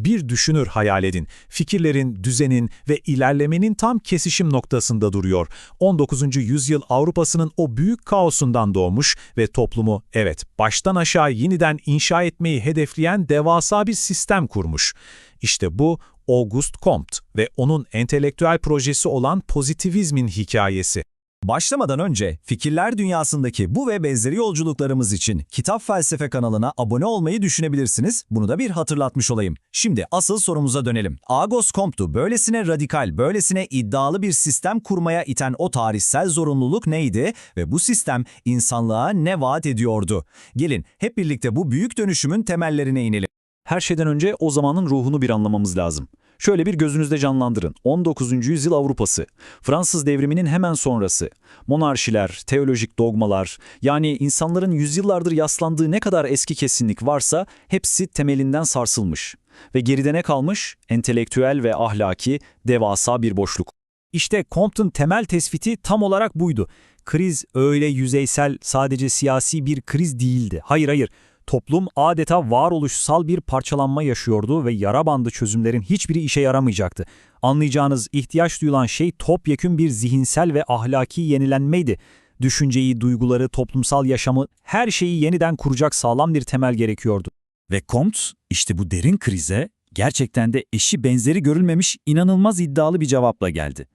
Bir düşünür hayal edin. Fikirlerin, düzenin ve ilerlemenin tam kesişim noktasında duruyor. 19. yüzyıl Avrupa'sının o büyük kaosundan doğmuş ve toplumu, evet, baştan aşağı yeniden inşa etmeyi hedefleyen devasa bir sistem kurmuş. İşte bu Auguste Comte ve onun entelektüel projesi olan pozitivizmin hikayesi. Başlamadan önce fikirler dünyasındaki bu ve benzeri yolculuklarımız için Kitap Felsefe kanalına abone olmayı düşünebilirsiniz. Bunu da bir hatırlatmış olayım. Şimdi asıl sorumuza dönelim. Auguste Comte'u böylesine radikal, böylesine iddialı bir sistem kurmaya iten o tarihsel zorunluluk neydi ve bu sistem insanlığa ne vaat ediyordu? Gelin hep birlikte bu büyük dönüşümün temellerine inelim. Her şeyden önce o zamanın ruhunu bir anlamamız lazım. Şöyle bir gözünüzde canlandırın. 19. yüzyıl Avrupası, Fransız devriminin hemen sonrası. Monarşiler, teolojik dogmalar, yani insanların yüzyıllardır yaslandığı ne kadar eski kesinlik varsa hepsi temelinden sarsılmış. Ve geride ne kalmış? Entelektüel ve ahlaki devasa bir boşluk. İşte Comte'un temel tespiti tam olarak buydu. Kriz öyle yüzeysel, sadece siyasi bir kriz değildi. Hayır. Toplum adeta varoluşsal bir parçalanma yaşıyordu ve yara bandı çözümlerin hiçbiri işe yaramayacaktı. Anlayacağınız ihtiyaç duyulan şey topyekün bir zihinsel ve ahlaki yenilenmeydi. Düşünceyi, duyguları, toplumsal yaşamı, her şeyi yeniden kuracak sağlam bir temel gerekiyordu. Ve Comte işte bu derin krize gerçekten de eşi benzeri görülmemiş inanılmaz iddialı bir cevapla geldi.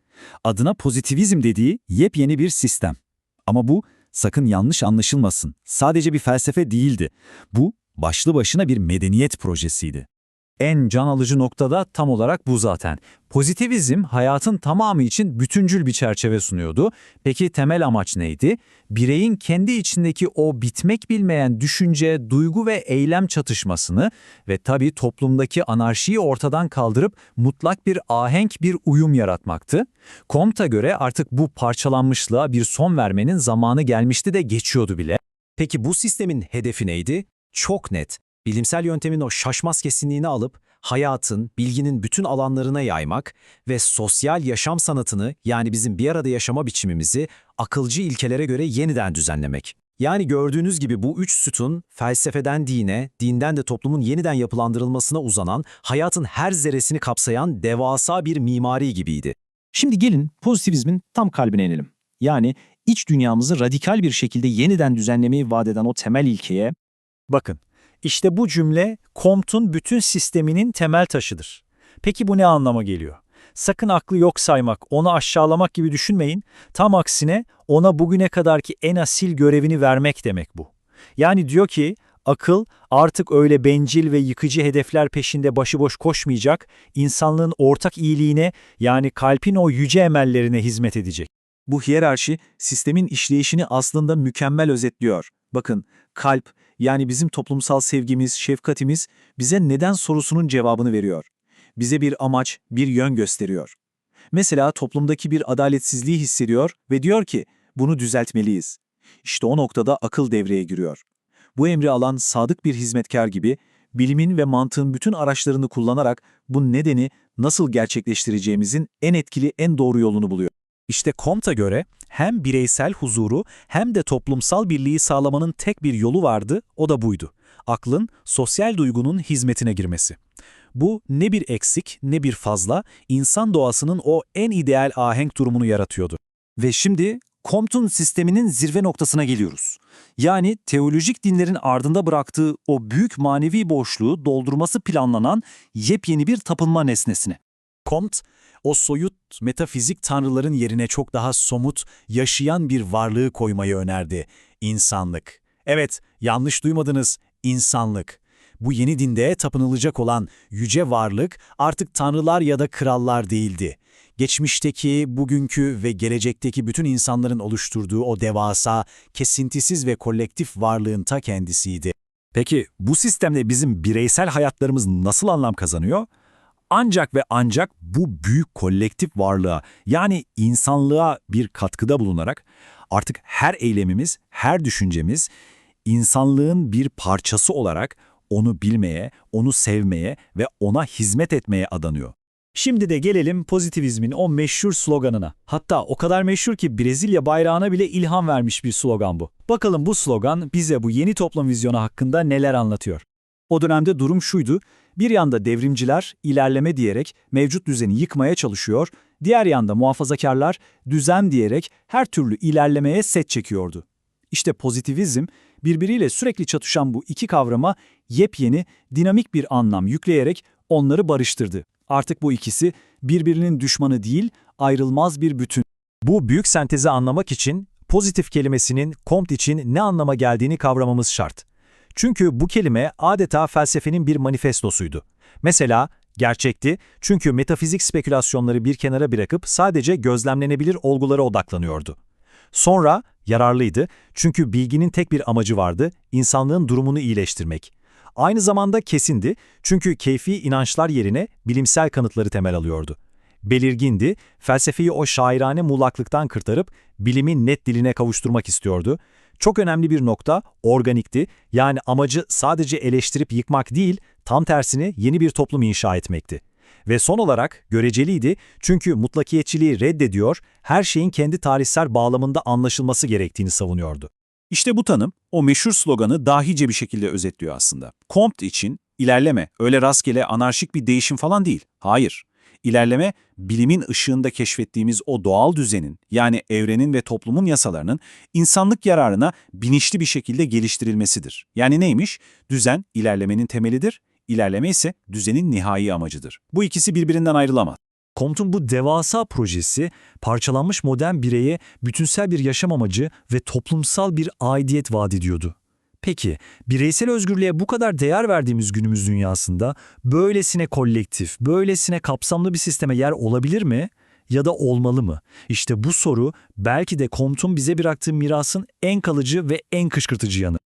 Adına pozitivizm dediği yepyeni bir sistem. Ama bu sakın yanlış anlaşılmasın. Sadece bir felsefe değildi. Bu başlı başına bir medeniyet projesiydi. En can alıcı nokta da tam olarak bu zaten. Pozitivizm hayatın tamamı için bütüncül bir çerçeve sunuyordu. Peki temel amaç neydi? Bireyin kendi içindeki o bitmek bilmeyen düşünce, duygu ve eylem çatışmasını ve tabii toplumdaki anarşiyi ortadan kaldırıp mutlak bir ahenk, bir uyum yaratmaktı. Comte'a göre artık bu parçalanmışlığa bir son vermenin zamanı gelmişti de geçiyordu bile. Peki bu sistemin hedefi neydi? Çok net. Bilimsel yöntemin o şaşmaz kesinliğini alıp hayatın, bilginin bütün alanlarına yaymak ve sosyal yaşam sanatını, yani bizim bir arada yaşama biçimimizi akılcı ilkelere göre yeniden düzenlemek. Yani gördüğünüz gibi bu üç sütun felsefeden dine, dinden de toplumun yeniden yapılandırılmasına uzanan, hayatın her zerresini kapsayan devasa bir mimari gibiydi. Şimdi gelin pozitivizmin tam kalbine inelim. Yani iç dünyamızı radikal bir şekilde yeniden düzenlemeyi vaat eden o temel ilkeye. Bakın, işte bu cümle Comte'un bütün sisteminin temel taşıdır. Peki bu ne anlama geliyor? Sakın aklı yok saymak, onu aşağılamak gibi düşünmeyin. Tam aksine ona bugüne kadarki en asil görevini vermek demek bu. Yani diyor ki, akıl artık öyle bencil ve yıkıcı hedefler peşinde başıboş koşmayacak, insanlığın ortak iyiliğine, yani kalbin o yüce emellerine hizmet edecek. Bu hiyerarşi sistemin işleyişini aslında mükemmel özetliyor. Bakın, kalp, yani bizim toplumsal sevgimiz, şefkatimiz bize neden sorusunun cevabını veriyor. Bize bir amaç, bir yön gösteriyor. Mesela toplumdaki bir adaletsizliği hissediyor ve diyor ki, bunu düzeltmeliyiz. İşte o noktada akıl devreye giriyor. Bu emri alan sadık bir hizmetkar gibi, bilimin ve mantığın bütün araçlarını kullanarak bu nedeni nasıl gerçekleştireceğimizin en etkili, en doğru yolunu buluyor. İşte Comte'a göre hem bireysel huzuru hem de toplumsal birliği sağlamanın tek bir yolu vardı, o da buydu. Aklın, sosyal duygunun hizmetine girmesi. Bu ne bir eksik ne bir fazla, insan doğasının o en ideal ahenk durumunu yaratıyordu. Ve şimdi Comte'un sisteminin zirve noktasına geliyoruz. Yani teolojik dinlerin ardında bıraktığı o büyük manevi boşluğu doldurması planlanan yepyeni bir tapınma nesnesine. Comte, o soyut metafizik tanrıların yerine çok daha somut, yaşayan bir varlığı koymayı önerdi. İnsanlık. Evet, yanlış duymadınız, insanlık. Bu yeni dinde tapınılacak olan yüce varlık artık tanrılar ya da krallar değildi. Geçmişteki, bugünkü ve gelecekteki bütün insanların oluşturduğu o devasa, kesintisiz ve kolektif varlığın ta kendisiydi. Peki bu sistemde bizim bireysel hayatlarımız nasıl anlam kazanıyor? Ancak ve ancak bu büyük kolektif varlığa, yani insanlığa bir katkıda bulunarak artık her eylemimiz, her düşüncemiz insanlığın bir parçası olarak onu bilmeye, onu sevmeye ve ona hizmet etmeye adanıyor. Şimdi de gelelim pozitivizmin o meşhur sloganına. Hatta o kadar meşhur ki Brezilya bayrağına bile ilham vermiş bir slogan bu. Bakalım bu slogan bize bu yeni toplum vizyonu hakkında neler anlatıyor? O dönemde durum şuydu, bir yanda devrimciler ilerleme diyerek mevcut düzeni yıkmaya çalışıyor, diğer yanda muhafazakarlar düzen diyerek her türlü ilerlemeye set çekiyordu. İşte pozitivizm, birbiriyle sürekli çatışan bu iki kavrama yepyeni, dinamik bir anlam yükleyerek onları barıştırdı. Artık bu ikisi birbirinin düşmanı değil, ayrılmaz bir bütün. Bu büyük sentezi anlamak için pozitif kelimesinin Comte için ne anlama geldiğini kavramamız şart. Çünkü bu kelime adeta felsefenin bir manifestosuydu. Mesela gerçekti çünkü metafizik spekülasyonları bir kenara bırakıp sadece gözlemlenebilir olgulara odaklanıyordu. Sonra yararlıydı çünkü bilginin tek bir amacı vardı, insanlığın durumunu iyileştirmek. Aynı zamanda kesindi çünkü keyfi inançlar yerine bilimsel kanıtları temel alıyordu. Belirgindi, felsefeyi o şairane muğlaklıktan kurtarıp bilimin net diline kavuşturmak istiyordu. Çok önemli bir nokta organikti, yani amacı sadece eleştirip yıkmak değil, tam tersine yeni bir toplum inşa etmekti. Ve son olarak göreceliydi çünkü mutlakiyetçiliği reddediyor, her şeyin kendi tarihsel bağlamında anlaşılması gerektiğini savunuyordu. İşte bu tanım, o meşhur sloganı dahice bir şekilde özetliyor aslında. Comte için ilerleme öyle rastgele anarşik bir değişim falan değil. Hayır. İlerleme, bilimin ışığında keşfettiğimiz o doğal düzenin, yani evrenin ve toplumun yasalarının insanlık yararına bilinçli bir şekilde geliştirilmesidir. Yani neymiş? Düzen, ilerlemenin temelidir, ilerleme ise düzenin nihai amacıdır. Bu ikisi birbirinden ayrılamaz. Comte'un bu devasa projesi, parçalanmış modern bireye bütünsel bir yaşam amacı ve toplumsal bir aidiyet vaat ediyordu. Peki, bireysel özgürlüğe bu kadar değer verdiğimiz günümüz dünyasında böylesine kolektif, böylesine kapsamlı bir sisteme yer olabilir mi? Ya da olmalı mı? İşte bu soru belki de Comte'un bize bıraktığı mirasın en kalıcı ve en kışkırtıcı yanı.